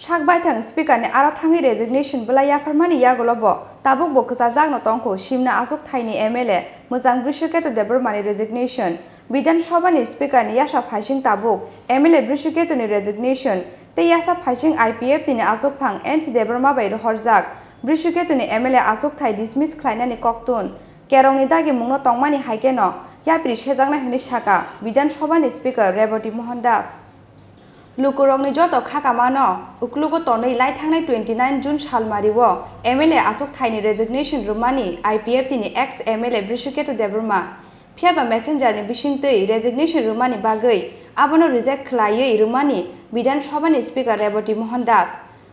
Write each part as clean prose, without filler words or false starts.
Sakbaithang speaker ni aro thangwi resignation bela Yakulo Yakulo bo Tabukbo Kwchajak no tongko simna asuk thaini MLA mojang Brishaketu Debbarma ni resignation Bidan Sabha ni speaker ni yasa phaising tabuk MLA Brishaketu ni resignation tei yasa phaising IPF ni asuk phang NC Debbarma bai Khorang Brishaketu ni MLA asuk thai dismiss khlainani koktun Khorang ni dagi mungno tongmani haike no yapri sejakna hini saka Bidan Sabha ni speaker Reboti Mohan Das Lukurong ni joto khakamano uklugo tonei lai thangnai 29 June salmariwo MLA asuk thaini resignation Rwmani IPF ni ex MLA Brishaketu Debbarma phiaba messenger ni bisingtei resignation Rwmani bagai abono reject khlaiye Rwmani Bidan Sabha ni speaker Reboti Mohan Das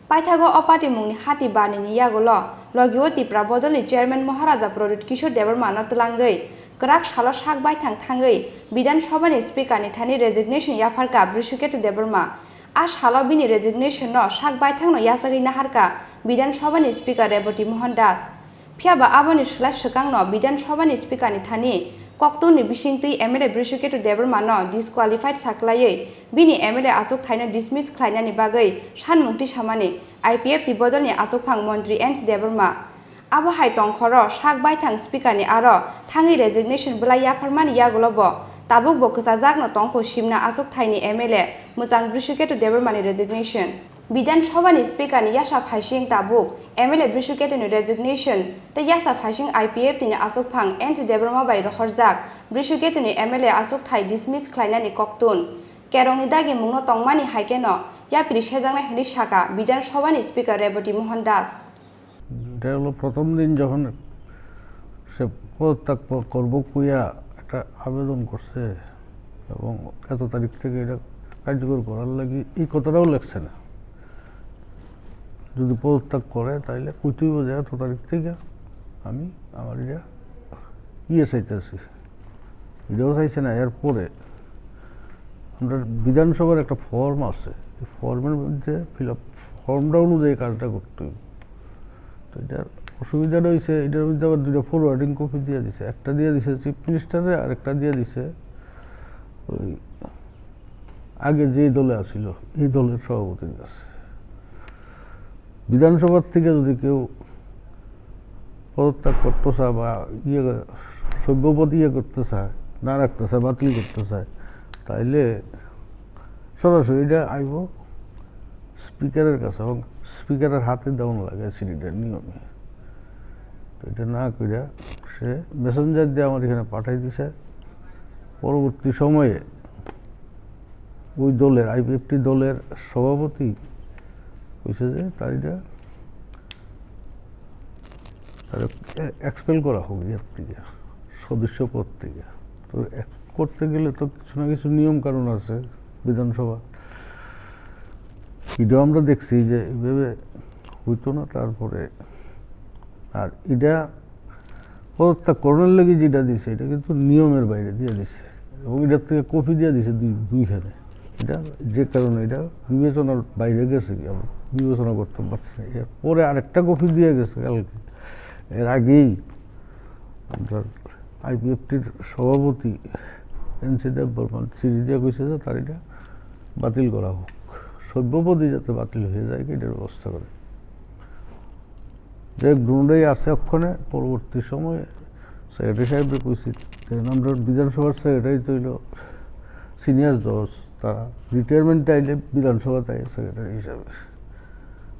paithago opati mungni hati bani ni Yakulo logiwo Tripura bodol ni chairman Maharaja Prodit Kishore Debbarma no tlangai Krak salo Sakbaithang thangwi Bidan Sabha ni speaker ni thani resignation yafarka Brishaketu Debbarma a salo bini resignation no Sakbaithang no yasagui naharka Bidan Sabha ni speaker Reboti Mohan Das phiaba aboni slai swkang no Bidan Sabha ni speaker ni thani koktu ni bisingtui MLA Brishaketu Debbarma no disqualified saklaiye bini MLA asuk thaina dismiss khlainani bagai sanmungti samani IPF ti bodol ni asuk phang montri NC Debbarma abo hai tongkhoro Sakbaithang speaker ni aro thangwi resignation bela Yakulo bo Tabukbo Kwchajak no tongko simna asuk thaini MLA mojang Brishaketu Debbarma ni resignation Bidan Sabha ni speaker ni yasa phaising tabuk MLA Brishaketu ni resignation tei yasa phaising IPF ni asuk phang NC Debbarma bai Khorang Brishaketu ni MLA asuk thai dismiss khlainani koktun Khorang ni dagi mungno tongmani haike no yapri sejakna hini saka Bidan Sabha ni speaker Reboti Mohan Das এটা হলো প্রথম দিন যখন সে পদত্যাগ করব কুইয়া একটা আবেদন করছে এবং এত তারিখ থেকে এটা কার্যকর করার লাগি এই কথাটাও লেখছে না যদি পদত্যাগ করে তাহলে কুইতেই বোঝে এত তারিখ থেকে আমি আমার এটা চাইতেছি এটাও চাইছে না এরপরে আমরা বিধানসভার একটা ফর্ম আছে এই ফর্মের মধ্যে ফিল আপ ফর্মটা অনুযায়ী কাজটা করতে হবে তো এটার অসুবিধাটা হয়েছে এটার মধ্যে আবার দুটো ফরওয়ার্ডিং কপি দিয়ে দিছে একটা দিয়ে দিছে চিফ মিনিস্টারে আর একটা দিয়ে দিছে ওই আগে যে দলে আসিল এই দলের সভাপতির কাছে বিধানসভার থেকে যদি কেউ পদত্যাগ করতে চায় বা সভ্যপদ করতে চায় না রাখতে চায় বাতিল করতে চায় তাইলে সরাসরি এটা আইব স্পিকারের কাছে এবং স্পিকারের হাতে দেওয়া লাগে সিডিটার নিয়মে তো এটা না কইরা সে মেসেঞ্জার দিয়ে আমার এখানে পাঠাই দিছে পরবর্তী সময়ে ওই দলের আইপিএফটি দলের সভাপতি কইছে যে তার এটা এক্সপেল করা হোক এর থেকে সদস্য পদ থেকে তো করতে গেলে তো কিছু না কিছু নিয়ম কানুন আছে বিধানসভা এটাও আমরা দেখছি যে এইভাবে হইতো না তারপরে আর এটা পদত্যাগ করোনার লেগে যেটা দিছে এটা কিন্তু নিয়মের বাইরে দিয়ে দিছে এবং এটার থেকে কপি দিয়ে দিছে দুইখানে এটা যে কারণে এটা বিবেচনার বাইরে গেছে কি আমরা বিবেচনা করতে পারছি না এরপরে আরেকটা কপি দিয়ে গেছে কালকে এর আগেই আমরা আইপিএফটির সভাপতি এনসি দেববর্মা চিঠি দিয়ে কইছে যে তার এটা বাতিল করা হোক সভ্যপদই যাতে বাতিল হয়ে যায় এটার ব্যবস্থা করে যে গ্রুন্ডাই আছে অক্ষণে পরবর্তী সময়ে সেক্রেটারি সাহেবকে কইছি আমরা বিধানসভার সেক্রেটারি তৈল সিনিয়র জজ তারা রিটায়ারমেন্ট আইলে বিধানসভা তাই সেক্রেটারি হিসাবে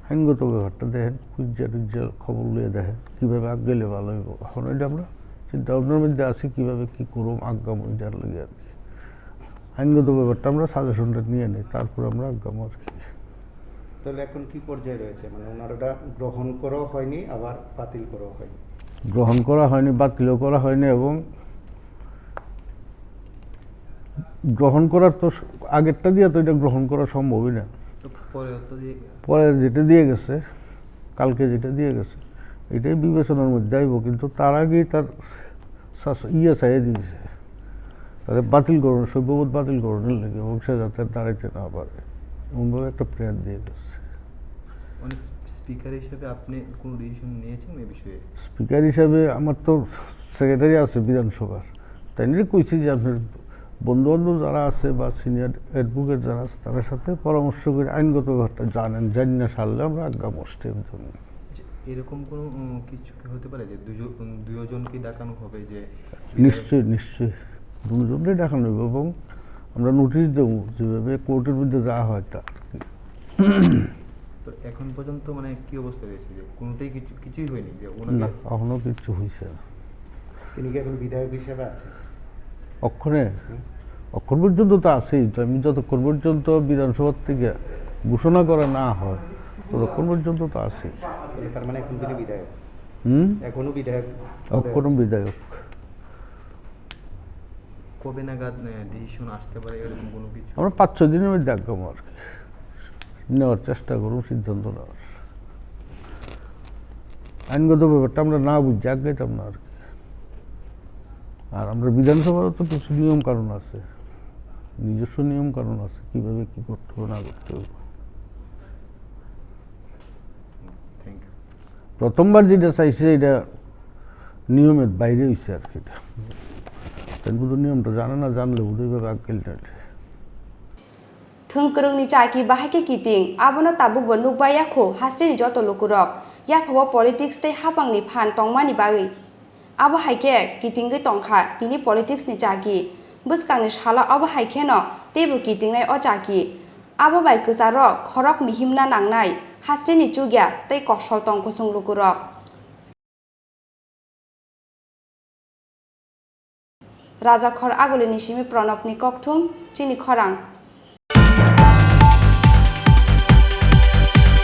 আইনগত ব্যাপারটা দেখেন টুজ্জা খবর লিয়ে দেখেন কীভাবে আগ গেলে ভালো হইব এখন এটা আমরা চিন্তা ভাবনার মধ্যে আছি কীভাবে কী করুম আজ্ঞাম ওইটার লেগে আর কি আইনগত ব্যাপারটা আমরা সাজেশনটা নিয়ে নিই তারপর আমরা আজ্ঞাম আর কি তাহলে এখন কি পর্যায়ে রয়েছে মানে ওনারা গ্রহণ করাও হয়নি আবার বাতিল করাও হয়নি গ্রহণ করা হয়নি বাতিলও করা হয়নি এবং গ্রহণ করার তো আগেরটা দিয়ে তো এটা গ্রহণ করা সম্ভবই না পরে যেটা দিয়ে গেছে কালকে যেটা দিয়ে গেছে এটাই বিবেচনার মধ্যে আইব কিন্তু তার আগেই তার চাইয়ে দিয়েছে তাহলে বাতিল করুন সভ্যবোধ বাতিল করণের লেগে এবং সে যাতে দাঁড়াইতে না পারে এমনভাবে একটা প্রেয়ার দিয়ে গেছে স্পিকার হিসেবে আপনি কোন ডিসিশন নিয়েছেন এই বিষয়ে স্পিকার হিসাবে আমার তো সেক্রেটারি আছে বিধানসভার তাই নিয়ে কইছি যে আপনার বন্ধু-বান্ধব যারা আছে বা সিনিয়র অ্যাডভোকেট যারা আছে তাদের সাথে পরামর্শ করে আইনগত ব্যাপারটা জানি না সারলে আমরা আজ্ঞা মোস্টের জন্য। যে এরকম কোনো কিছু কি হতে পারে যে দুজনকে ডাকানো হবে যে নিশ্চয়ই দুজনকে দেখানো হবে এবং আমরা নোটিশ দেবো যেভাবে কোর্টের মধ্যে যাওয়া হয় তা। তো এখন পর্যন্ত মানে কি অবস্থা রয়েছে যে কোনোটাই কিছুই হয়নি যে না এখনো কিছু হয়েছে না। তিনি কি এখন বিধায়ক হিসেবে আছে? অক্ষর পর্যন্ত তো আছেই, তো আমি যতক্ষণ পর্যন্ত বিধানসভার থেকে ঘোষণা করা না হয় ততক্ষণ পর্যন্ত তো আছেই। তার মানে এখন তিনি বিধায়ক? এখনো বিধায়ক? এখনো বিধায়ক। কবে নাগাদ ডিসিশন আসতে পারে এরকম কোনো কিছু? আমরা 5-6 দিনের মধ্যে আগাম আর কি নেওয়ার চেষ্টা করুন, সিদ্ধান্ত নেওয়ার। আইনগত ব্যাপারটা আমরা না বুঝি আগাইতাম না আর কি। আর আমরা বিধানসভারও তো কিছু নিয়ম কানুন আছে, নিজস্ব নিয়ম কানুন আছে কিভাবে কি করতে হবে না করতে হবে। Thank you. প্রথমবার যেটা চাইছে এটা নিয়মের বাইরে হয়েছে আর কি। এটা কিন্তু নিয়মটা জানে না, জানলে ওদের আগে थंकरंगनि चाकी बाहायके कितिं आबोनो ताबुकबो नुकबा याखो हास्टेनि जत लुकुरक याफाबो पलिटिक्स ते हापांनि फान तंगमानि बागै आबो हाइके कितिंगै तंखा तिनि पलिटिक्सनि चाकी बुसकांनि साला आबो हाइकेनो तेबो कितिंनाय अ चाकी आबो बाय कचारो खरक मिहिमना नांनाय हास्टेनि चुग्या तै कसल तंखसुं लुकुरक राजा खर आगुलिनि सिमि प्रणबनि ककथुम चिनि खरां।